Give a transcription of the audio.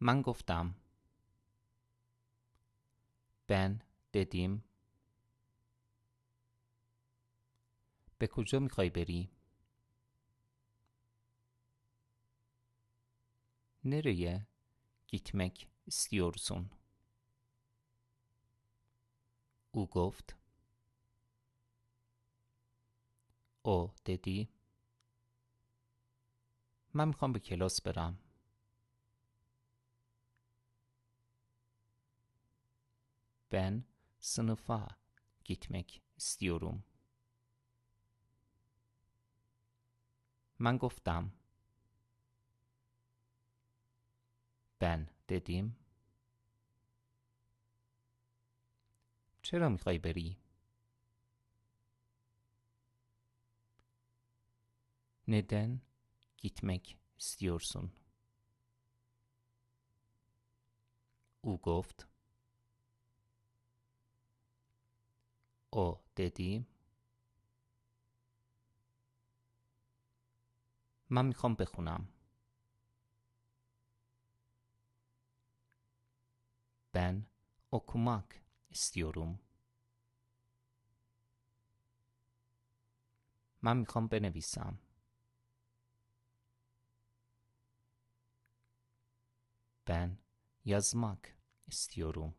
من گفتم. Ben dedim. به کجا میخوای بری؟ Nereye gitmek istiyorsun? او گفت. او dedi. من میخوام به کلاس برم. Ben sınıfa gitmek istiyorum. من گفتم. Ben dedim. چرا میخوای بری؟ Neden gitmek istiyorsun? او گفت. O dedi. من میخوام بخونم. Ben okumak istiyorum. من میخوام بنویسم. Ben yazmak istiyorum.